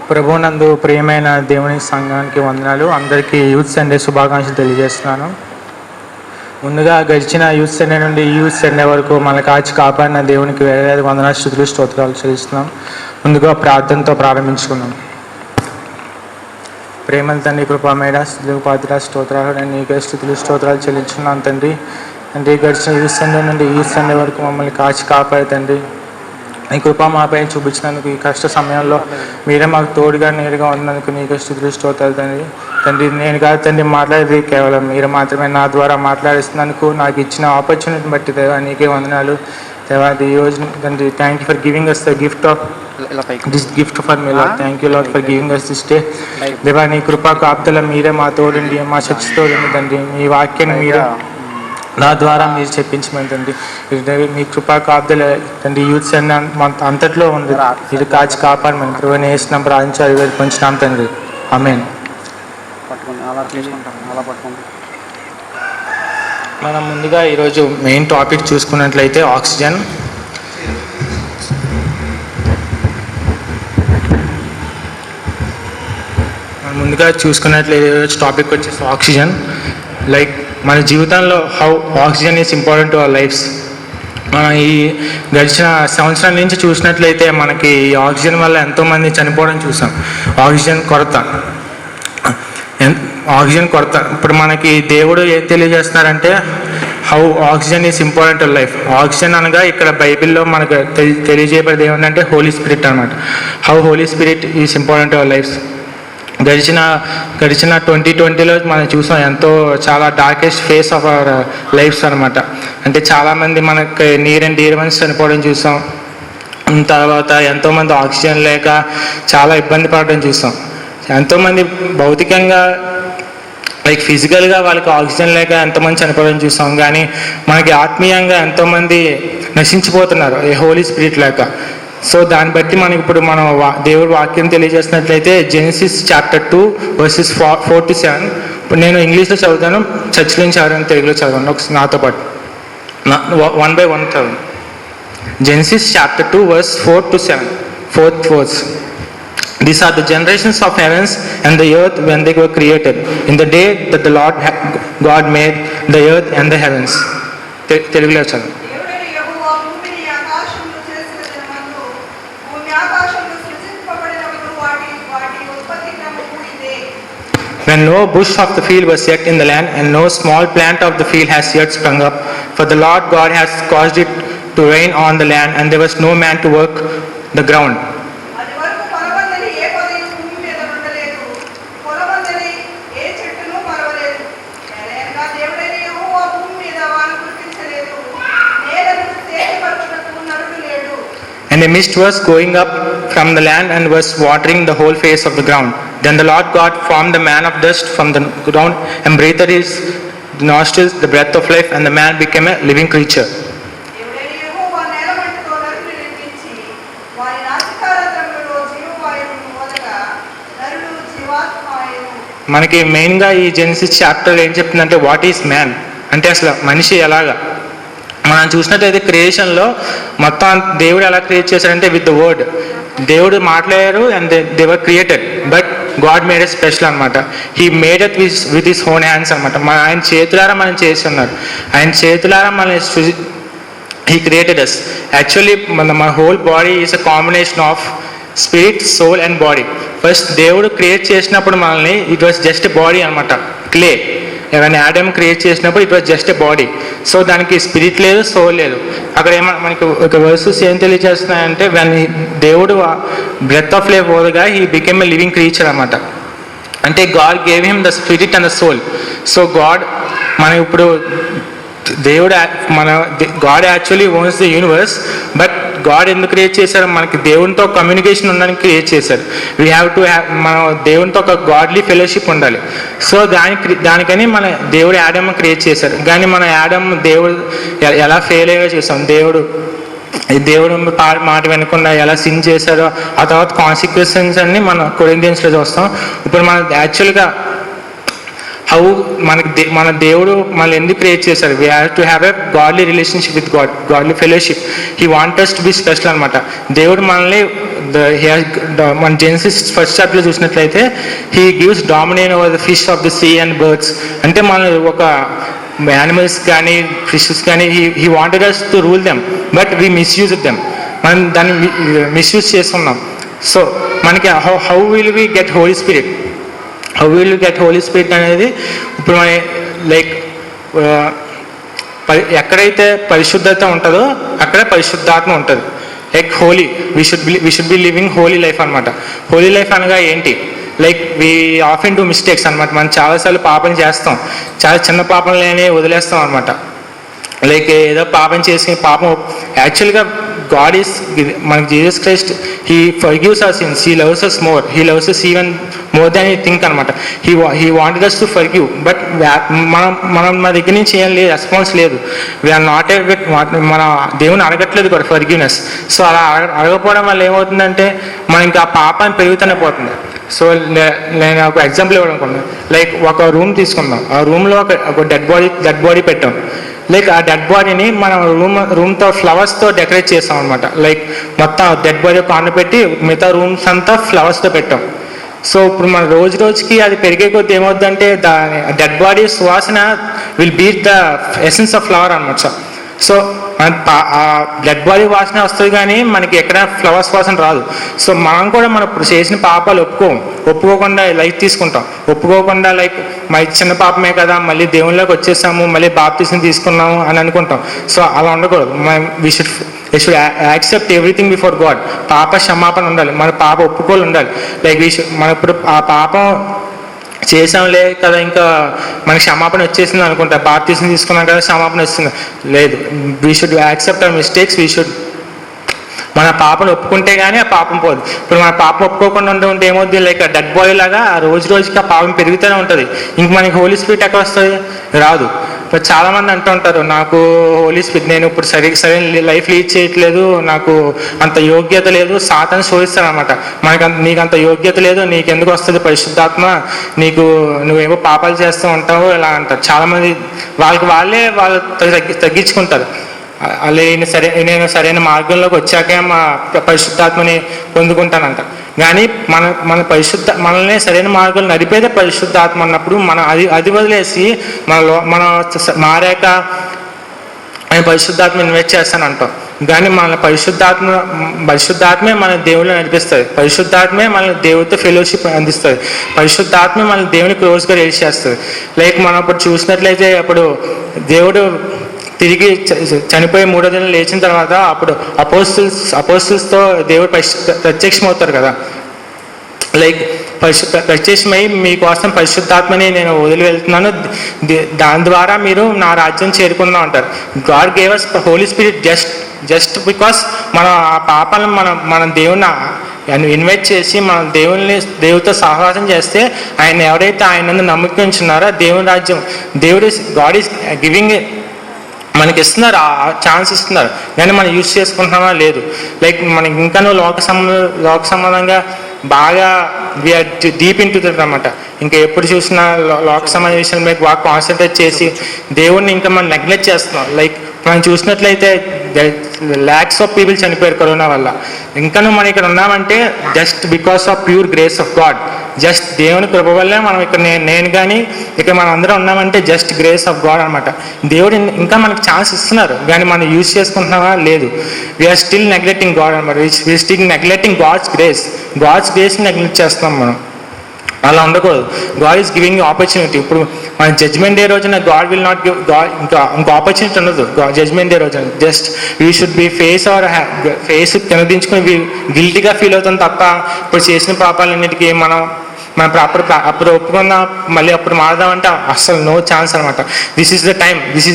ప్రభునందు ప్రియమైన దేవుని సంఘానికి వందనాలు. అందరికీ యూత్ సండే శుభాకాంక్షలు తెలియజేస్తున్నాను. ముందుగా గడిచిన యూత్ సండే నుండి ఈ యూత్ సండే వరకు మన కాచి కాపాడిన దేవునికి వేరే వందనాలు స్తుతులు స్తోత్రాలు చెల్లిస్తున్నాం. ముందుగా ప్రార్థనతో ప్రారంభించుకున్నాం. ప్రేమల తండ్రి, కృపామేడ స్థుతులు పాత్ర స్తోత్రాలు, నేను నీకే స్థుతులు స్తోత్రాలు చెల్లించున్నాను తండ్రి. గడిచిన యూత్ సండే నుండి ఈ యూత్ సండే వరకు మమ్మల్ని కాచి కాపాడు తండ్రి. ఈ కృప మాపై చూపించినందుకు, ఈ కష్ట సమయంలో మీరే మాకు తోడుగా నేరుగా ఉన్నందుకు నీకు స్తుతులు స్తోత్రాలు తండ్రి. నేను కాదు తండ్రి మాట్లాడేది, కేవలం మీరు మాత్రమే నా ద్వారా మాట్లాడిస్తున్నందుకు, నాకు ఇచ్చిన ఆపర్చునిటీని బట్టి దేవా నీకే వందనాలు. దేవా ఈ రోజు తండ్రి, thank you for giving us the gift of this gift for me Lord. Thank you Lord for giving us this day. దేవా నీ కృపా కాపుదల మీరే మా తోడుండి, మా శక్తి తోడుండి తండ్రి. మీ వాక్యాన్ని మీరే నా ద్వారా మీరు చెప్పించమని తండ్రి. మీ కృపా కాపుదల తండ్రి యూత్ అంతట్లో ఉంది, ఇది కాచి కాపాడమని ప్రభుని వేసినాం ప్రార్థించారు కొంచున్నాం తండ్రి. ఆమేన్. మనం ముందుగా ఈరోజు మెయిన్ టాపిక్ చూసుకున్నట్లయితే ఆక్సిజన్. మనం ముందుగా చూసుకున్నట్లయితే ఈరోజు టాపిక్ వచ్చేసి ఆక్సిజన్. లైక్ మన జీవితంలో how oxygen is important to our lifes. మనం ఈ గడిచిన సంవత్సరం నుంచి చూసినట్లయితే మనకి ఈ ఆక్సిజన్ వల్ల ఎంతోమంది చనిపోవడం చూసాం. ఆక్సిజన్ కొరత. ఇప్పుడు మనకి దేవుడు ఏం తెలియజేస్తున్నారంటే how oxygen is important to life. Oxygen అనగా ఇక్కడ బైబిల్లో మనకు తెలియజేయబడేది ఏమంటే హోలీ స్పిరిట్ అనమాట. How holy spirit is important to our lives. గడిచిన 2020లో మనం చూసాం చాలా darkest phase of our lives అనమాట. అంటే చాలామంది మనకి నియర్ అండ్ డియర్ వన్స్ చనిపోవడం చూసాం. తర్వాత ఎంతోమంది ఆక్సిజన్ లేక చాలా ఇబ్బంది పడడం చూసాం. ఎంతోమంది భౌతికంగా లైక్ ఫిజికల్గా వాళ్ళకి ఆక్సిజన్ లేక ఎంతోమంది చనిపోవడం చూసాం. కానీ మనకి ఆత్మీయంగా ఎంతోమంది నశించిపోతున్నారు ఈ హోలీ స్పిరిట్ లేక. సో దాన్ని బట్టి మనకి ఇప్పుడు మనం దేవుడు వాక్యం తెలియజేసినట్లయితే జెనసిస్ చాప్టర్ 2 verses 4 to 7. ఇప్పుడు నేను ఇంగ్లీష్లో చదువుతాను, చర్చ్లో చదవను, తెలుగులో చదవను. ఒకసారి నాతో పాటు 1 by 1 చదవండి. Genesis chapter 2 verse 4 to 7, 4th verse. These are the generations of heavens and the earth when they were created, in the day that the Lord God made the earth and the heavens. తెలుగులో చదవండి. When no bush of the field was yet in the land, and no small plant of the field has yet sprung up, for the Lord God has caused it to rain on the land, and there was no man to work the ground. And a mist was going up from the land and was watering the whole face of the ground. Then the Lord God formed the man of dust from the ground and breathed his nostrils the breath of life, and the man became a living creature. మనకి మెయిన్గా ఈ Genesis chapter ఏం చెప్తుందంటే what is man అంటే అసలు మనిషి ఎలాగా. మనం చూసినట్లయితే క్రియేషన్లో మొత్తం దేవుడు ఎలా క్రియేట్ చేశారంటే విత్ ద వర్డ్. దేవుడు మాట్లాడారు and they were created, but God made a special అనమాట. He made it with his own hands అనమాట. ఆయన చేతులారా మనం చేసి ఉన్నారు. ఆయన చేతులారా మన హీ క్రియేటెడ్ అస్. యాక్చువల్లీ మన whole body is a combination of spirit, soul and body. First దేవుడు క్రియేట్ చేసినప్పుడు మనల్ని it was just a body అనమాట, క్లే. ఎవరైనా యాడమ్ క్రియేట్ చేసినప్పుడు it was just a body. So దానికి స్పిరిట్ లేదు, soul లేదు. అక్కడ మనకి ఒక వర్సెస్ ఏం తెలియజేస్తున్నాయంటే వెన్ దేవుడు బ్రెత్ ఆఫ్ లైఫ్ వదగా he became a living creature అనమాట. అంటే God gave him the spirit and the soul. So మనం ఇప్పుడు God actually owns the universe, but God ఎందుకు క్రియేట్ చేశారు? మనకి దేవునితో కమ్యూనికేషన్ ఉండడానికి క్రియేట్ చేశారు. వీ హ్యావ్ టు మనం దేవునితో ఒక గాడ్లీ ఫెలోషిప్ ఉండాలి. సో దానికని మన దేవుడు యాడమ్ క్రియేట్ చేశారు. కానీ మన యాడమ్ దేవుడు ఎలా ఫెయిల్ అయ్యో చూసాం. దేవుడు మాట వినకుండా ఎలా సిన్ చేశారో ఆ తర్వాత కాన్సిక్వెన్సెస్ అన్ని మన కొరింథియన్స్లో చూస్తాం. ఇప్పుడు మనం యాక్చువల్గా హౌ మన దేవుడు మనల్ని ఎందుకు క్రియేట్ చేశారు. We have to have a godly relationship with God, godly fellowship. He want us to be special అనమాట. దేవుడు మనల్ని మన జెనసిస్ ఫస్ట్ చాప్టర్లో చూసినట్లయితే he gives dominate over the fish of the sea and birds. అంటే మన ఒక యానిమల్స్ కానీ ఫిషెస్ కానీ he wanted us to rule them, but we misuse them. మనం దాన్ని మిస్యూజ్ చేస్తున్నాం. సో మనకి how will we get Holy Spirit, how will we get Holy Spirit అనేది ఇప్పుడు మన లైక్ ఎక్కడైతే పరిశుద్ధత ఉంటుందో అక్కడ పరిశుద్ధాత్మ ఉంటుంది. Like holy, we should be living holy life అనమాట. హోలీ లైఫ్ అనగా ఏంటి, like we often to mistakes అనమాట. మనం చాలాసార్లు పాపం చేస్తాం, చాలా చిన్న పాపంలోనే వదిలేస్తాం అనమాట. లైక్ ఏదో పాపం చేసి పాపం యాక్చువల్గా గాడ్ ఈస్ మనకి Jesus Christ he forgives our sins, he loves us more, he loves us even more than you think అనమాట. He wanted us to forgive, but మనం మన దగ్గర నుంచి ఏం లేదు, రెస్పాన్స్ లేదు. వీఆర్ నాట్ మన దేవుని అడగట్లేదు కూడా ఫర్గివ్నెస్. సో అలా అడగకపోవడం వల్ల ఏమవుతుందంటే మనం ఇంకా ఆ పాపాన్ని పెరుగుతూనే పోతుంది. సో నేను ఒక ఎగ్జాంపుల్ ఇవ్వాలనుకున్నాను. లైక్ ఒక రూమ్ తీసుకుందాం, ఆ రూమ్లో ఒక డెడ్ బాడీ పెట్టాం. లైక్ ఆ డెడ్ బాడీని మనం రూమ్తో ఫ్లవర్స్తో డెకరేట్ చేస్తాం అనమాట. లైక్ మొత్తం డెడ్ బాడీ కాండ పెట్టి మిగతా రూమ్స్ అంతా ఫ్లవర్స్తో పెట్టాం. సో ఇప్పుడు మన రోజుకి అది పెరిగే కొద్ది ఏమవుతుందంటే దాని డెడ్ బాడీ సువాసన will beat the essence of flower అనమాట. సో ఆ డెడ్ బాడీ వాసన వస్తుంది కానీ మనకి ఎక్కడ ఫ్లవర్స్ వాసన రాదు. సో మనం కూడా మనం ఇప్పుడు చేసిన పాపాలు ఒప్పుకోకుండా లైఫ్ తీసుకుంటాం, ఒప్పుకోకుండా లైక్ మా చిన్న పాపమే కదా మళ్ళీ దేవుళ్ళకి వచ్చేసాము, మళ్ళీ బాప్తిజం తీసుకున్నాము అని అనుకుంటాం. సో అలా ఉండకూడదు. We should accept everything before God. పాప క్షమాపణ ఉండాలి, మన పాప ఒప్పుకోలు ఉండాలి. లైక్ మన ఇప్పుడు ఆ పాపం చేసాంలే కదా ఇంకా మనకి క్షమాపణ వచ్చేసింది అనుకుంటా, బాప్తిజం తీసుకున్నాం కదా క్షమాపణ వస్తుంది, లేదు. We should accept our mistakes, we should మన పాపను ఒప్పుకుంటే కానీ ఆ పాపం పోదు. ఇప్పుడు మన పాపం ఒప్పుకోకుండా ఉంటే ఏమవుతుంది, లైక్ డెడ్ బాడీ లాగా రోజుకి ఆ పాపం పెరుగుతూనే ఉంటుంది. ఇంక మనకి హోలీ స్పిరిట్ ఎక్కడ వస్తుంది, రాదు. ఇప్పుడు చాలామంది అంటూ ఉంటారు నాకు హోలీ స్పిరిట్, నేను ఇప్పుడు సరైన లైఫ్ లీడ్ చేయట్లేదు, నాకు అంత యోగ్యత లేదు, సాతాను శోధిస్తాను అనమాట. నీకు అంత యోగ్యత లేదు, నీకెందుకు వస్తుంది పరిశుద్ధాత్మ, నువ్వేమో పాపాలు చేస్తూ ఉంటావు ఇలా అంటారు. చాలామంది వాళ్ళే వాళ్ళు తగ్గించుకుంటారు. అలా నేను సరైన మార్గంలోకి వచ్చాకే మా పరిశుద్ధాత్మని పొందుకుంటానంట. కానీ మనల్ని సరైన మార్గంలో నడిపేదే పరిశుద్ధాత్మ అన్నప్పుడు మనం అది వదిలేసి మన మారాక ఆయన పరిశుద్ధాత్మ ఇన్వెస్ట్ చేస్తానంటాం. కానీ మన పరిశుద్ధాత్మే మన దేవుళ్ళు నడిపిస్తుంది, పరిశుద్ధాత్మే మన దేవుడితో ఫెలోషిప్ అందిస్తుంది, పరిశుద్ధాత్మే మన దేవుని క్లోజ్గా రీచ్ చేస్తుంది. లైక్ మనం ఇప్పుడు చూసినట్లయితే అప్పుడు దేవుడు తిరిగి చనిపోయి 3వ దినం లేచిన తర్వాత అప్పుడు అపోస్టిల్స్తో దేవుడు ప్రత్యక్షమవుతారు కదా. లైక్ ప్రత్యక్షమై మీకోసం పరిశుద్ధాత్మని నేను వదిలి వెళ్తున్నాను, దాని ద్వారా మీరు నా రాజ్యం చేరుకుందాం అంటారు. God gave us Holy Spirit just because మన ఆ పాపాలను మనం దేవుని ఇన్వైట్ చేసి మన దేవుడితో సహవాసం చేస్తే ఆయన ఎవరైతే ఆయన నమ్మకం ఉంచున్నారో దేవుని రాజ్యం గాడ్ ఈస్ గివింగ్ మనకి ఇస్తున్నారు, ఆ ఛాన్స్ ఇస్తున్నారు. కానీ మనం యూజ్ చేసుకుంటున్నామా లేదు. లైక్ మనకి ఇంకా లోక సంబంధంగా బాగా we are deep into that అనమాట. ఇంకా ఎప్పుడు చూసినా లోక సంబంధ విషయం మీద బాగా కాన్సన్ట్రేట్ చేసి దేవుడిని ఇంకా మనం నెగ్లెక్ట్ చేస్తున్నాం. లైక్ మనం చూసినట్లయితే ల్యాక్స్ ఆఫ్ పీపుల్ చనిపోయారు కరోనా వల్ల. ఇంకా మనం ఇక్కడ ఉన్నామంటే just because of pure grace of God, just దేవుని కృప వల్లే మనం ఇక్కడ నేను కానీ ఇక్కడ మనం అందరం ఉన్నామంటే జస్ట్ గ్రేస్ ఆఫ్ గాడ్ అనమాట. దేవుడు ఇంకా మనకి ఛాన్స్ ఇస్తున్నారు కానీ మనం యూజ్ చేసుకుంటున్నామా లేదు. వీఆర్ స్టిల్ నెగ్లెక్టింగ్ గాడ్ అనమాట. వీఆర్ స్టిల్ నెగ్లెక్టింగ్ గాడ్స్ గ్రేస్ని నెగ్లెక్ట్ చేస్తున్నాం మనం. అలా ఉండకూడదు. God is giving opportunity. ఇప్పుడు మన జడ్జ్మెంట్ డే రోజున గాడ్ విల్ నాట్ గివ్ ఇంకా ఆపర్చునిటీ ఉండదు జడ్జ్మెంట్ డే రోజున. Just we should be face కిందించుకొని గిల్టీగా ఫీల్ అవుతాం తప్ప ఇప్పుడు చేసిన పాపాలన్నిటికీ మనం అప్పుడు ఒప్పుకుందాం మళ్ళీ అప్పుడు మారదామంటే అస్సలు నో ఛాన్స్ అనమాట. This is the time, this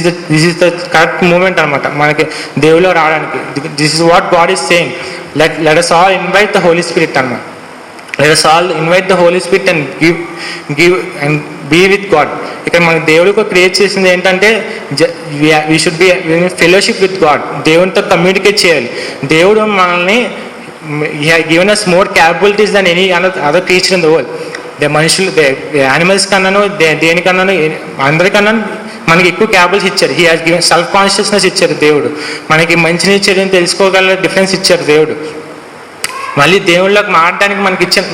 is the correct moment అనమాట మనకి దేవులో రావడానికి. This is what God is saying. Let us all invite the Holy Spirit అనమాట. Let us all invite the Holy Spirit and give and be with God. ఇక్కడ మన దేవుడికి create చేసింది ఏంటంటే we should B fellowship with God. దేవునితో communicate చేయాలి. దేవుడు మనల్ని he has given us more capabilities than any other teacher in the world. మనుషులు యానిమల్స్ కన్నాను దేనికన్నాను అందరికన్నా మనకి ఎక్కువ క్యాబుల్స్ ఇచ్చారు. He has given self consciousness ఇచ్చారు దేవుడు. మనకి మంచిని చెడుని తెలుసుకోగల డిఫరెన్స్ ఇచ్చారు దేవుడు. మళ్ళీ దేవుళ్ళకి మారడానికి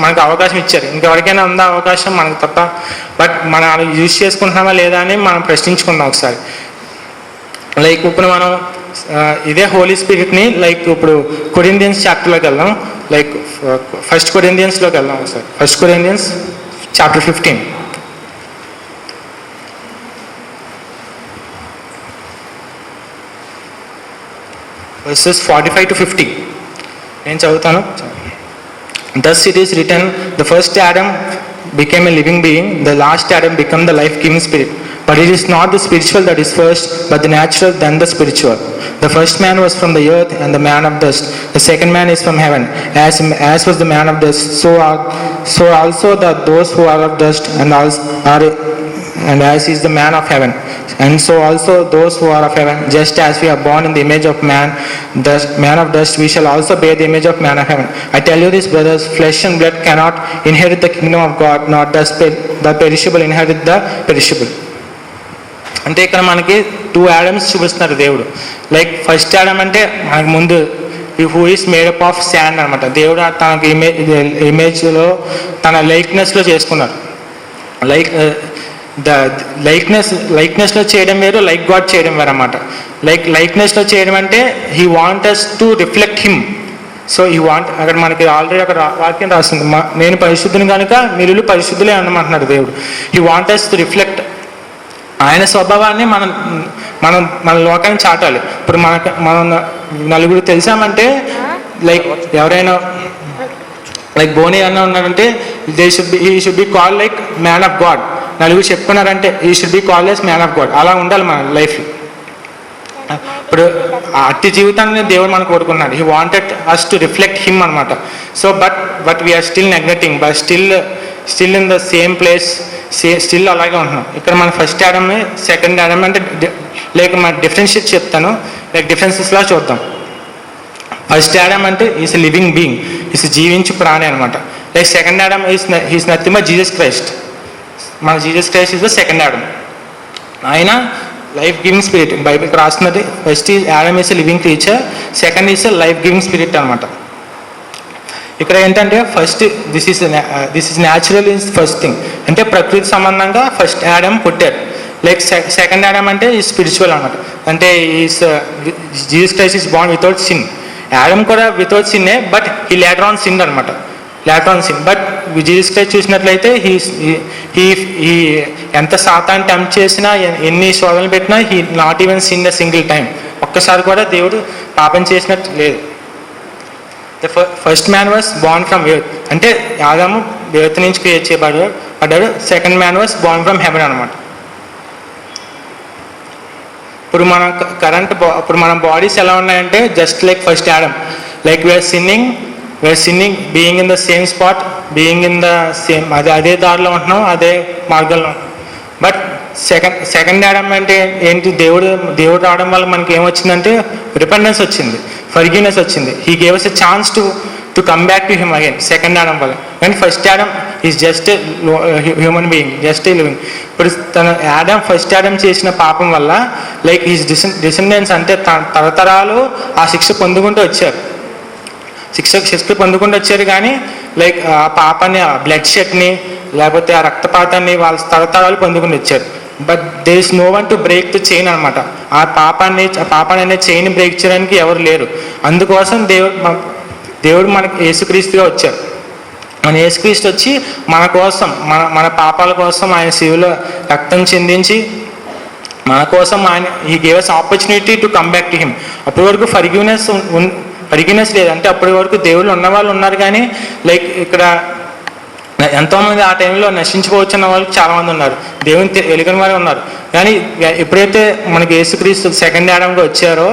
మనకు అవకాశం ఇచ్చారు. ఇంకెవరికైనా ఉందా అవకాశం? మనకు తప్ప. బట్ మనం యూజ్ చేసుకుంటున్నామా లేదా అని మనం ప్రశ్నించుకుందాం ఒకసారి. లైక్ ఇప్పుడు మనం ఇదే హోలీ స్పిరిట్ని లైక్ ఇప్పుడు కొరింథియన్స్ చాప్టర్లోకి వెళ్దాం. లైక్ ఫస్ట్ కొరింథియన్స్లోకి వెళ్దాం ఒకసారి. First Corinthians chapter 15 verses 45 to 50 నేను చదువుతాను. Thus it is written, the first Adam became a living being, the last Adam became the life-giving spirit. But it is not the spiritual that is first, but the natural, then the spiritual. The first man was from the earth, and the man of dust. The second man is from heaven. As was the man of dust, so also those who are of dust, and as is the man of heaven. And so also those who are of heaven. Just as we are born in the image of man, man of dust, we shall also bear the image of man of heaven. I tell you this, brothers, flesh and blood cannot inherit the kingdom of God, nor does the perishable inherit the perishable. అంటే ఇక్కడ మనకి 2 Adams చూపిస్తున్నారు దేవుడు. Like first Adam అంటే మనకు ముందు who is made up of sand అనమాట. దేవుడు తనకి ఇమేజ్లో తన లైక్నెస్లో చేసుకున్నారు. లైక్నెస్లో చేయడం వేరు, లైక్ గాడ్ చేయడం వేరు అన్నమాట. లైక్నెస్లో చేయడం అంటే he want us to reflect him. So ఈ అక్కడ మనకి ఆల్రెడీ అక్కడ వాక్యం రాస్తుంది, నేను పరిశుద్ధుని కనుక మీరు పరిశుద్ధులే అనమంటున్నారు దేవుడు. He want us to reflect ఆయన స్వభావాన్ని మన లోకాన్ని చాటాలి. ఇప్పుడు మనం నలుగురు తెలిసామంటే లైక్ ఎవరైనా లైక్ బోని అన్న ఉన్నారంటే he should be call like man of God. నలుగురు చెప్పుకున్నారంటే he should be call as man of God. అలా ఉండాలి మన లైఫ్. ఇప్పుడు అట్టి జీవితాన్ని దేవుడు మనకు కోరుకున్నాడు. He wanted us to reflect him అనమాట. So but we are still neglecting, but still in the same place, still అలాగే ఉంటున్నాం. ఇక్కడ మన ఫస్ట్ యాడమ్ సెకండ్ యాడమ్ అంటే లైక్ మన డిఫరెన్షియేట్ చెప్తాను, లైక్ డిఫరెన్సెస్లా చూద్దాం. ఫస్ట్ యాడమ్ అంటే is a living being, is జీవించు ప్రాణి అనమాట. Like second Adam is nothing but Jesus Christ. మన Jesus Christ is the second Adam. ఆయన life giving spirit. బైబిల్కి రాస్తున్నది first Adam is a living creature, second is a life giving spirit అనమాట. ఇక్కడ ఏంటంటే first this is natural is first thing, అంటే ప్రకృతి సంబంధంగా first Adam పుట్టారు. Like second Adam అంటే ఈ స్పిరిచువల్ అనమాట. అంటే Jesus Christ is born without sin. Adam కూడా వితౌట్ సిన్నే, బట్ ఈ లేటర్ ఆన్ సిన్ అనమాట, later on sin. But Jesus Christ చూసినట్లయితే హీ ఎంత సాతాన్ని టెంప్ట్ చేసినా, ఎన్ని శోధనలు పెట్టినా, he not even sin a single time. ఒక్కసారి కూడా దేవుడు పాపం చేసినట్టు లేదు. The first man was born from earth, అంటే ఆదాము ఎర్త్ నుంచి క్రియేట్ చేయబడ్డాడు. Second man was born from heaven అనమాట. ఇప్పుడు మన బాడీస్ ఎలా ఉన్నాయంటే just like first Adam. Like we are sinning being in the same spot, being in the same అదే దారిలో ఉంటున్నాం, అదే మార్గంలో ఉంటున్నాం. బట్ సెకండ్ యాడమ్ అంటే ఏంటి? దేవుడు రావడం వల్ల మనకి ఏమొచ్చిందంటే రిపెండెన్స్ వచ్చింది, ఫర్గివ్నెస్ వచ్చింది. He gave us a chance to come back to him again second Adam వల్ల. కానీ first Adam is just human being, just a living. ఇప్పుడు ఫస్ట్ యాడమ్ చేసిన పాపం వల్ల లైక్ ఈజ్ డిసెండెన్స్, అంటే తరతరాలు ఆ శిక్ష పొందుకుంటూ వచ్చారు, శిక్ష పొందుకుంటూ వచ్చారు. కానీ లైక్ ఆ పాపాన్ని, ఆ బ్లడ్ షెడ్ని, లేకపోతే ఆ రక్తపాతాన్ని వాళ్ళ తరతరాలు పొందుకుని వచ్చారు. But there is no one to break the chain అనమాట. ఆ పాపాన్ని అనే చైన్ బ్రేక్ చేయడానికి ఎవరు లేరు. అందుకోసం దేవుడు మనకి యేసుక్రీస్తుగా వచ్చారు. మన యేసుక్రీస్తు వచ్చి మన కోసం, మన పాపాల కోసం ఆయన శిలువలో రక్తం చిందించి మన కోసం ఆయన he gave us opportunity to come back to him. అప్పటి వరకు ఫర్గివ్నెస్ లేదు, అంటే అప్పటి వరకు దేవుళ్ళు ఉన్నవాళ్ళు ఉన్నారు. కానీ లైక్ ఇక్కడ ఎంతోమంది ఆ టైంలో నశించుకోవచ్చున్న వాళ్ళు చాలామంది ఉన్నారు, దేవుని వెలుగుని వారే ఉన్నారు. కానీ ఎప్పుడైతే మనకి యేసుక్రీస్తు సెకండ్ యాడమ్గా వచ్చారో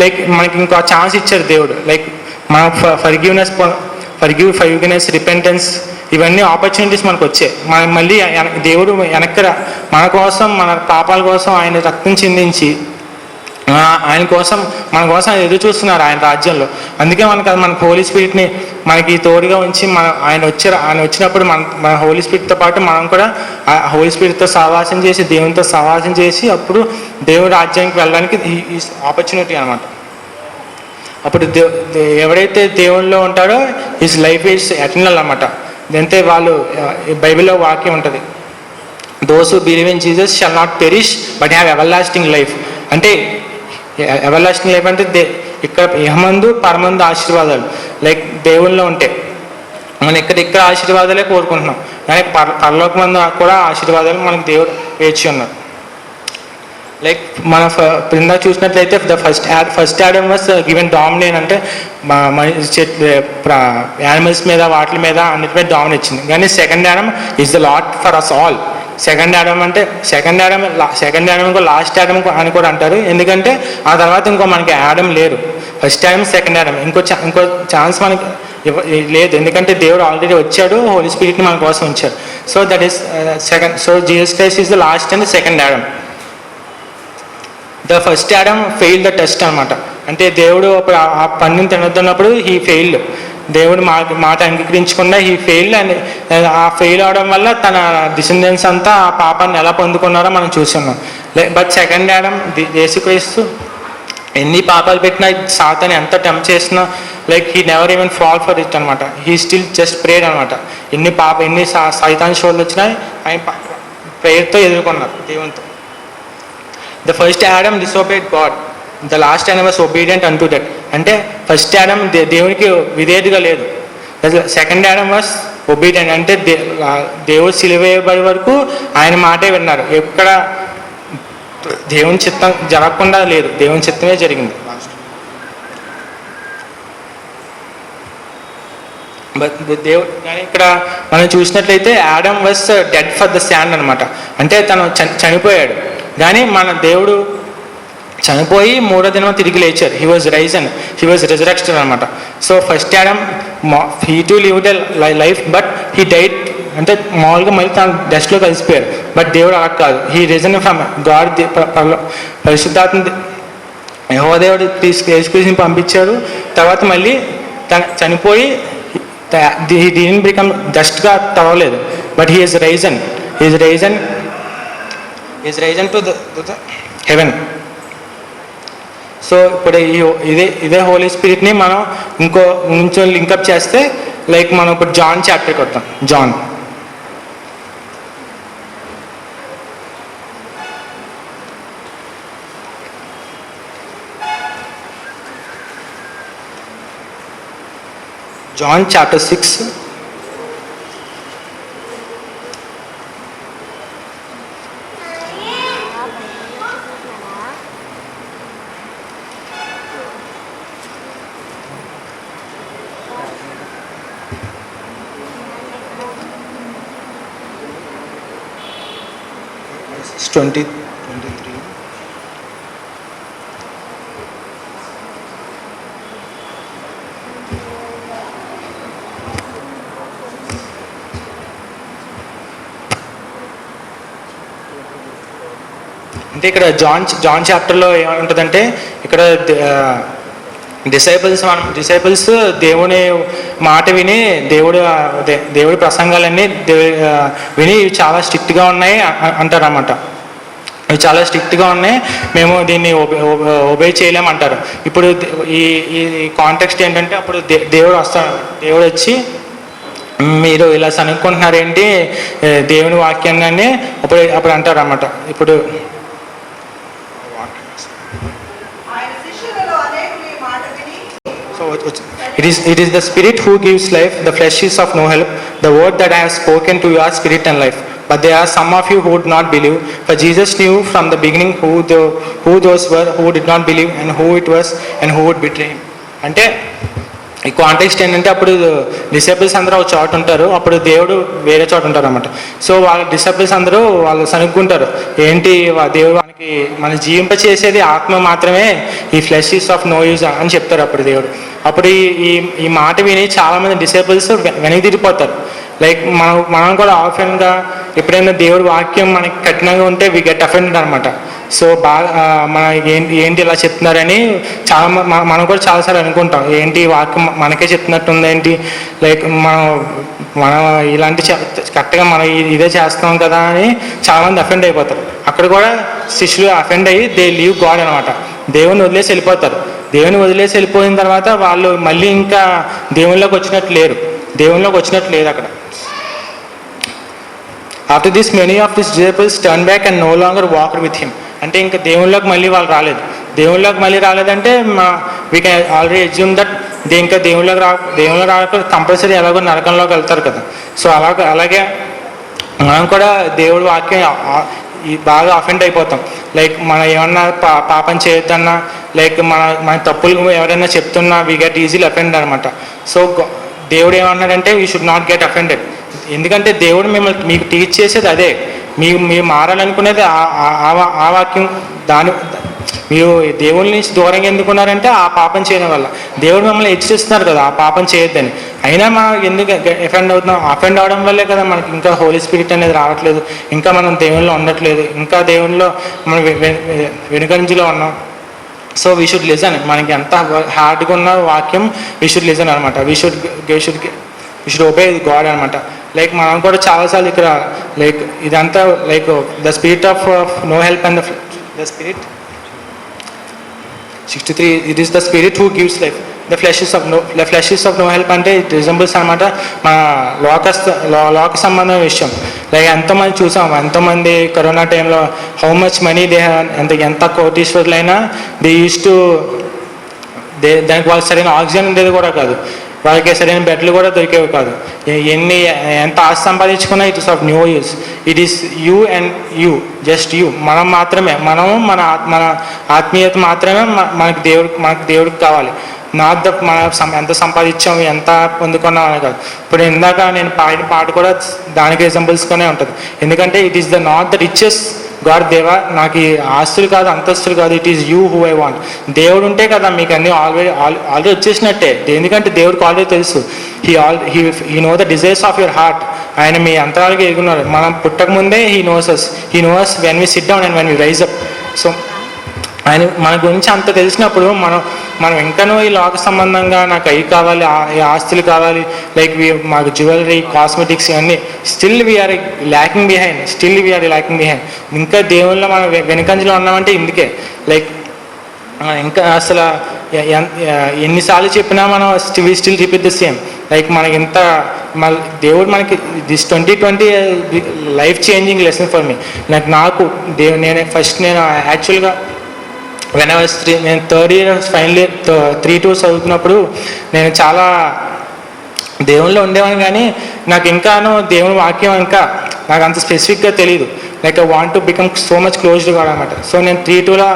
లైక్ మనకి ఇంకో ఛాన్స్ ఇచ్చారు దేవుడు. లైక్ మన ఫర్గివ్నెస్, రిపెంటెన్స్, ఇవన్నీ ఆపర్చునిటీస్ మనకు వచ్చాయి. మళ్ళీ దేవుడు వెనక్కి మన కోసం, మన పాపాల కోసం ఆయన రక్తం చిందించి ఆయన కోసం మన కోసం ఆయన ఎదురు చూస్తున్నారు ఆయన రాజ్యంలో. అందుకే మనకు హోలీ స్పిరిట్ని మనకి తోడుగా ఉంచి ఆయన వచ్చినప్పుడు మన హోలీ స్పిరిట్తో పాటు మనం కూడా హోలీ స్పిరిట్తో సహవాసం చేసి దేవునితో సహవాసం చేసి అప్పుడు దేవుడి రాజ్యానికి వెళ్ళడానికి ఈ ఆపర్చునిటీ అనమాట. అప్పుడు ఎవరైతే దేవుళ్ళలో ఉంటాడో హిస్ లైఫ్ ఈజ్ ఎటర్నల్ అన్నమాట. అంటే వాళ్ళు బైబిల్లో వాక్యం ఉంటుంది, those who believe in Jesus shall not perish but have ever life. అంటే ఎవర్ లాస్టింగ్ లైఫ్ అంటే ఇక్కడ ఇహమందు పరమందు ఆశీర్వాదాలు లైక్ దేవుల్లో ఉంటే మనం ఇక్కడ ఆశీర్వాదాలే కోరుకుంటున్నాం, కానీ పరలోక మందు కూడా ఆశీర్వాదాలు మనకు దేవుడు వేచి ఉన్నారు. లైక్ మన క్రింద చూసినట్లయితే first Adam was given dominate, అంటే యానిమల్స్ మీద వాటి మీద అన్నిటి మీద డామినేట్ ఇచ్చింది. కానీ second Adam is the Lord for us all. Second Adam ఇంకో లాస్ట్ యాడమ్ అని కూడా అంటారు, ఎందుకంటే ఆ తర్వాత ఇంకో మనకి యాడమ్ లేరు. ఫస్ట్ యాడమ్ సెకండ్ యాడమ్, ఇంకో ఛాన్స్ మనకి లేదు, ఎందుకంటే దేవుడు ఆల్రెడీ వచ్చాడు, హోలీ స్పిరిట్ని మన కోసం ఉంచాడు. So that is second. So Jesus Christ is the last and second Adam. The first Adam fail the test అనమాట. అంటే దేవుడు అప్పుడు ఆ పండుని తినొద్దన్నప్పుడు హీ ఫెయిల్డ్. దేవుడు మాట అంగీకరించకుండా ఈ ఫెయిల్ అండ్ ఆ ఫెయిల్ అవడం వల్ల తన డిసెండెన్స్ అంతా ఆ పాపాన్ని ఎలా పొందుకున్నారో మనం చూస్తున్నాం. బట్ సెకండ్ యాడమ్ యేసుక్రీస్తు ఎన్ని పాపాలు పెట్టినా సాతాను ఎంత టెంప్ట్ చేసినా like he never even fall for it అనమాట. హీ స్టిల్ జస్ట్ ప్రేయర్ అనమాట. ఎన్ని సైతాన్ షోలు వచ్చినా ఆయన ప్రేయర్తో ఎదుర్కొన్నారు దేవునితో. The first Adam disobeyed God, the last Adam was obedient unto that. అంటే ఫస్ట్ యాడమ్ దేవునికి విధేయుడిగా లేదు, సెకండ్ యాడమ్ వాస్ ఒబీడియంట్. అంటే దేవుడు సిలువేయబడి వరకు ఆయన మాటే విన్నారు, ఎక్కడ దేవుని చిత్తం జరగకుండా లేదు, దేవుని చిత్తమే జరిగింది. బట్ దేవుడు కానీ ఇక్కడ మనం చూసినట్లయితే Adam was dead for the sand అనమాట. అంటే తను చనిపోయాడు, కానీ మన దేవుడు చనిపోయి మూడో దినం తిరిగి లేచారు. హీ వాజ్ రిజరెక్టెడ్ అనమాట. So first Adam he to lived a life but he died, అంటే మామూలుగా మళ్ళీ తన డస్ట్లో కలిసిపోయారు. బట్ దేవుడు అలా కాదు, హీ రిజన్ ఫ్రమ్ గాడ్. పరిశుద్ధాత్మ యెహోవా దేవుడు యేసుక్రీస్తుని పంపించారు. తర్వాత మళ్ళీ చనిపోయి హీ డిడ్ంట్ బికమ్ డస్ట్గా తవ్వలేదు, but he is risen to the heaven. So ఇప్పుడు ఇదే హోలీ స్పిరిట్ని మనం కొంచెం లింకప్ చేస్తే లైక్ మనం ఇప్పుడు జాన్ చాప్టర్కి వద్దాం. John chapter 6. Verses 23. అంటే ఇక్కడ జాన్ చాప్టర్లో ఏముంటుందంటే ఇక్కడ డిసైపుల్స్ దేవుని మాట విని దేవుడి ప్రసంగాలన్నీ విని ఇవి చాలా స్ట్రిక్ట్గా ఉన్నాయి అంటారన్నమాట. ఇవి చాలా స్ట్రిక్ట్గా ఉన్నాయి, మేము దీన్ని ఒబే చేయలేమంటారు. ఇప్పుడు ఈ కాంటెక్స్ట్ ఏంటంటే అప్పుడు దేవుడు వస్తాడు. దేవుడు వచ్చి మీరు ఇలా సనుక్కుంటున్నారేంటి దేవుని వాక్యాన్ని అప్పుడు అంటారు అన్నమాట. ఇప్పుడు it is the spirit who gives life, the flesh is of no help. The word that I have spoken to you are spirit and life, but there are some of you who would not believe. For Jesus knew from the beginning who those were who did not believe and who it was and who would betray him. అంటే ఈ context ఏంటంటే అప్పుడు disciples అందరూ ఒక చోట ఉంటారు, అప్పుడు దేవుడు వేరే చోట ఉంటారు అన్నమాట. సో వాళ్ళ డిసైపుల్స్ అందరూ వాళ్ళు సనుక్కుంటారు, ఏంటి దేవుడు మన జీవింప చేసేది ఆత్మ మాత్రమే, ఈ flesh is of no use అని చెప్తారు అప్పుడు దేవుడు. అప్పుడు ఈ మాట విని చాలామంది డిసైపుల్స్ వెనక్కి తిరిగిపోతారు. లైక్ మనం కూడా ఆఫెన్గా ఎప్పుడైనా దేవుడి వాక్యం మనకి కఠినంగా ఉంటే వి గెట్ అఫెండెడ్ అనమాట. సో బాగా మన ఏంటి ఇలా చెప్తున్నారని చాలా మనం కూడా చాలాసార్లు అనుకుంటాం, ఏంటి వాక్యం మనకే చెప్తున్నట్టుంది ఏంటి, లైక్ మనం ఇలాంటి కరెక్ట్గా మనం ఇదే చేస్తాం కదా అని చాలామంది అఫెండ్ అయిపోతారు. అక్కడ కూడా శిష్యులు అఫెండ్ అయ్యి దే లీవ్ గాడ్ అనమాట, దేవుని వదిలేసి వెళ్ళిపోతారు. దేవుని వదిలేసి వెళ్ళిపోయిన తర్వాత వాళ్ళు మళ్ళీ ఇంకా దేవునిలోకి వచ్చినట్టు లేదు అక్కడ. After this many of this disciples turn back and no longer walked with him. అంటే ఇంకా దేవునిలోకి మళ్ళీ వాళ్ళు రాలేదు. దేవునిలోకి మళ్ళీ రాలేదంటే we can already assume that ఇంకా దేవునిలో రాక కంపల్సరీ ఎలాగో నరకంలోకి వెళ్తారు కదా. సో అలాగే మనం కూడా దేవుడి వాక్యం బాగా అఫెండ్ అయిపోతాం. లైక్ మనం ఏమన్నా పాపం చేయొద్దన్నా, లైక్ మన తప్పులు ఎవరైనా చెప్తున్నా వీ గెట్ ఈజీలీ అఫెండ్ అనమాట. సో దేవుడు ఏమన్నాడంటే we should not get offended. ఎందుకంటే దేవుడు మీకు టీచ్ చేసేది అదే, మీరు మారాలనుకునేది ఆ వాక్యం. మీరు దేవుని నుంచి దూరంగా ఎందుకున్నారంటే ఆ పాపం చేయడం వల్ల. దేవుడు మిమ్మల్ని హెచ్చరిస్తున్నారు కదా ఆ పాపం చేయొద్దని, అయినా మనం ఎందుకు అఫెండ్ అవుతున్నాం? అఫెండ్ అవడం వల్లే కదా మనకి ఇంకా హోలీ స్పిరిట్ అనేది రావట్లేదు, ఇంకా మనం దేవునిలో ఉండట్లేదు, ఇంకా దేవునిలో మనం వెనుకంజలో ఉన్నాం. So we should listen. మనకి ఎంత హార్డ్గా ఉన్న వాక్యం వీ షుడ్ లిజన్ అనమాట. వీ షుడ్ ఒబే గాడ్ అనమాట. లైక్ మనం కూడా చాలాసార్లు ఇక్కడ లైక్ ఇదంతా like the spirit of no help and the spirit 63 it is the spirit who gives life, the flesh is of no help అంటే it resembles అనమాట మన లోక సంబంధం విషయం. లైక్ ఎంతోమంది చూసాం, ఎంతోమంది కరోనా టైంలో హౌ మచ్ మనీ ఎంత కోటీశ్వరులైనా దే యూస్ టు దానికి వాళ్ళకి సరైన ఆక్సిజన్ ఉండేది కూడా కాదు, వాళ్ళకి సరైన బెడ్లు కూడా దొరికేవి కాదు. ఎంత ఆస్తి సంపాదించుకున్నా it is of no use. It is you and you, just you. మనం మాత్రమే, మన ఆత్మీయత మాత్రమే మనకి దేవుడికి కావాలి. నాట్ మనం ఎంత సంపాదించాము, ఎంత పొందుకున్నాం అని కాదు. ఇప్పుడు ఇందాక నేను పాడిన పాట కూడా దానికి ఎగ్జాంపుల్స్గానే ఉంటుంది. ఎందుకంటే it is not the richest God. దేవా నాకు ఈ ఆస్తులు కాదు, అంతస్తులు కాదు, it is you who I want. దేవుడు ఉంటే కదా మీకు అన్నీ ఆల్రెడీ వచ్చేసినట్టే. ఎందుకంటే దేవుడికి ఆల్రెడీ తెలుసు. He know the desires of your heart. ఆయన మీ అంతరాలకి ఎరుగున్నారు. మనం పుట్టక ముందే he knows when we sit down and when we rise up. So ఆయన మన గురించి అంత తెలిసినప్పుడు మనం ఇంకనూ ఈ లోక సంబంధంగా నాకు అవి కావాలి, ఈ ఆస్తులు కావాలి, లైక్ మాకు జ్యువెలరీ, కాస్మెటిక్స్ ఇవన్నీ స్టిల్ వీఆర్ ల్యాకింగ్ బిహైండ్. ఇంకా దేవుళ్ళలో మనం వెనుకంజలో ఉన్నామంటే ఇందుకే. లైక్ ఇంకా అసలు ఎన్నిసార్లు చెప్పినా మనం still repeat the same. Like మనకి ఇంత దేవుడు మనకి this 2020 life changing lesson for me. నాకు నేను యాక్చువల్గా వెన్ ఐ వాజ్ నేను థర్డ్ ఇయర్ ఫైనల్ ఇయర్ 3-2 చదువుతున్నప్పుడు నేను చాలా దేవునిలో ఉండేవాడిని, కానీ నాకు ఇంకాను దేవుని వాక్యం ఇంకా నాకు అంత స్పెసిఫిక్గా తెలియదు. Like I want to become so much closed కాదు అనమాట. సో నేను 3-2లో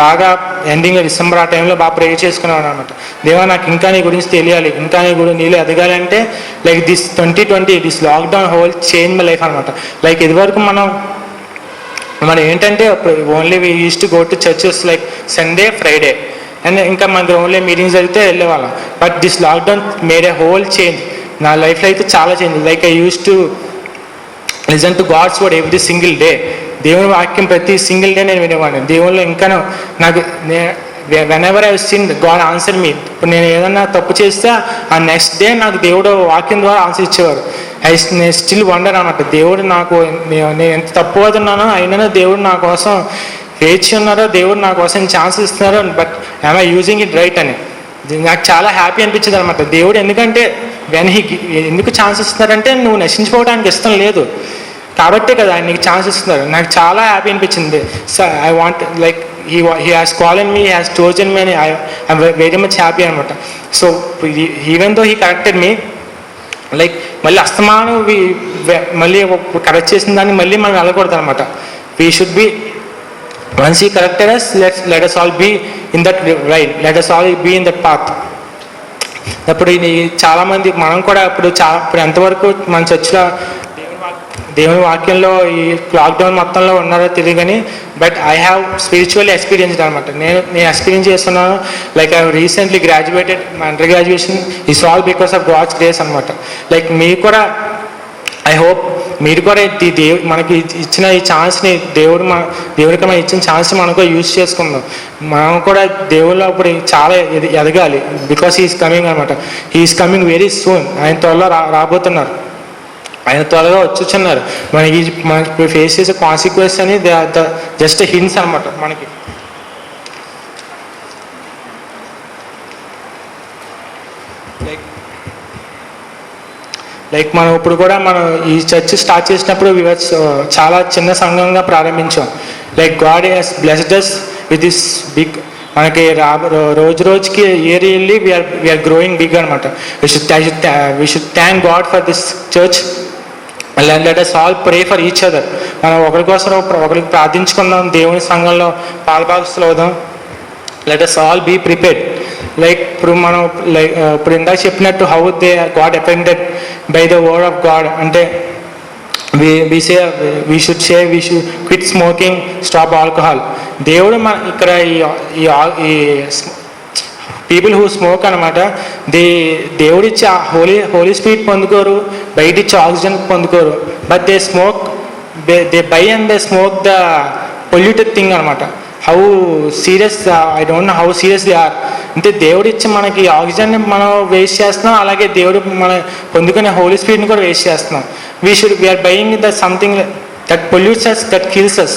బాగా ఎండింగ్లో డిసెంబర్ ఆ టైంలో బాగా ప్రే చేసుకునేవాడు అనమాట. దేవా నాకు ఇంకా నీ గురించి తెలియాలి, ఇంకా నీలో ఎదగాలి అంటే like this 2020 this lockdown whole change my life అనమాట. లైక్ ఇదివరకు మనం ఏంటంటే only we use to go to churches like Sunday, Friday, and ఇంకా మన గ్రౌండ్లో మీటింగ్స్ జరిగితే వెళ్ళేవాళ్ళం. But this lockdown made a whole change. నా లైఫ్లో అయితే చాలా change. Like I use to listen to God's word every single day. దేవుని వాక్యం ప్రతి సింగిల్ డే నేను వినేవాడిని. దేవుళ్ళు ఇంకాను నాకు whenever I sin God answer me. ఇప్పుడు నేను ఏదన్నా తప్పు చేస్తే ఆ నెక్స్ట్ డే నాకు దేవుడు వాక్యం ద్వారా ఆన్సర్ ఇచ్చేవారు. నేను స్టిల్ వండర్ అన్నమాట. దేవుడు నేను ఎంత తప్పు అవుతున్నానో అయినా దేవుడు నా కోసం వేచి ఉన్నారో, దేవుడు నా కోసం ఛాన్స్ ఇస్తున్నారో, but I using it right అని నాకు చాలా హ్యాపీ అనిపించింది అనమాట. దేవుడు ఎందుకంటే ఎందుకు ఛాన్స్ ఇస్తున్నారంటే నువ్వు నశించుకోవడానికి ఇష్టం లేదు కాబట్టే కదా ఆయన నీకు ఛాన్స్ ఇస్తున్నారు. నాకు చాలా హ్యాపీ అనిపించింది. So I want like he has called me, he has chosen me, and I'm very much happy అనమాట. So even though he corrected me, like మళ్ళీ అస్తమానం మళ్ళీ కరెక్ట్ చేసిన దాన్ని మళ్ళీ మనం వెళ్ళకూడదు అనమాట. We should B once he corrected us, let us all be in that right, let us all be in that path. అప్పుడు చాలామంది మనం కూడా ఇప్పుడు ఎంతవరకు మన చర్చిలో దేవుని వాక్యంలో ఈ లాక్డౌన్ మొత్తంలో ఉన్నారో తెలియదు, కానీ but I have spiritually experienced అనమాట. నేను ఎక్స్పీరియన్స్ చేస్తున్నాను. Like I recently graduated, my under graduation is all because of God's grace అనమాట. లైక్ మీకు కూడా ఐ హోప్ మీరు కూడా మనకి ఇచ్చిన ఈ ఛాన్స్ని దేవుడికి మనం ఇచ్చిన ఛాన్స్ మనం కూడా యూజ్ చేసుకుందాం. మనం కూడా దేవుళ్ళు అప్పుడు చాలా ఎదగాలి. బికాస్ హీఈస్ కమింగ్ అనమాట. He is coming very soon. ఆయన త్వరలో రాబోతున్నారు. ఆయన త్వరగా వచ్చున్నారు. మనకి ఫేస్ చేసే కాన్సిక్వెన్స్ అని జస్ట్ హింట్స్ అనమాట మనకి. లైక్ మనం ఇప్పుడు కూడా మనం ఈ చర్చ్ స్టార్ట్ చేసినప్పుడు చాలా చిన్న సంఘంగా ప్రారంభించాం. Like God has blessed us with this big. మనకి రోజుకి ఇయర్లీ వీఆర్ గ్రోయింగ్ బిగ్ అనమాట. We should thank God for this church. Let us all pray for each other. మనం ఒకరికి ప్రార్థించుకుందాం, దేవుని సంఘంలో పాల్భాగస్తులు అవుదాం. Let us all be prepared. Like ఇప్పుడు ఇందాక చెప్పినట్టు how they got offended by the word of God అంటే we should quit smoking, stop alcohol. దేవుడు ఇక్కడ ఈ పీపుల్ హూ స్మోక్ అనమాట, దేవుడు ఇచ్చి హోలీ స్పిరిట్ పొందుకోరు, బయట ఇచ్చి ఆక్సిజన్ పొందుకోరు. But they smoke, they buy and they smoke the polluted thing అనమాట. How serious, I don't know how serious they are. అంటే దేవుడు ఇచ్చి మనకి ఆక్సిజన్ మనం వేస్ట్ చేస్తున్నాం, అలాగే దేవుడు మన పొందుకునే హోలీ స్పిరిట్ని కూడా వేస్ట్ చేస్తున్నాం. We are buying the something that pollutes us, that kills us.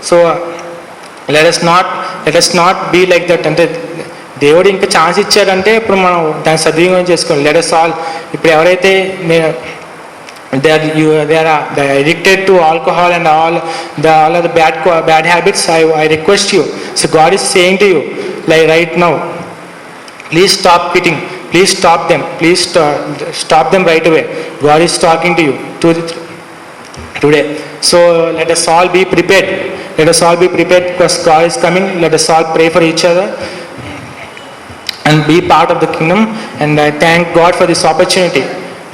So let us not be like that. అంటే దేవుడు ఇంకా ఛాన్స్ ఇచ్చాడంటే ఇప్పుడు మనం దాన్ని సద్వినియోగం చేసుకోవాలి. లెట్ us ఆల్, ఇప్పుడు ఎవరైతే they are addicted to alcohol and all the bad habits, I request you, so God is saying to you like right now, please stop quitting, please stop them, please stop them right away. God is talking to you today. So let us all be prepared, because God is coming. Let us all pray for each other and be part of the kingdom. And I thank God for this opportunity,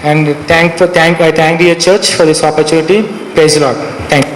and I thank the church for this opportunity. Praise the Lord. Thank you.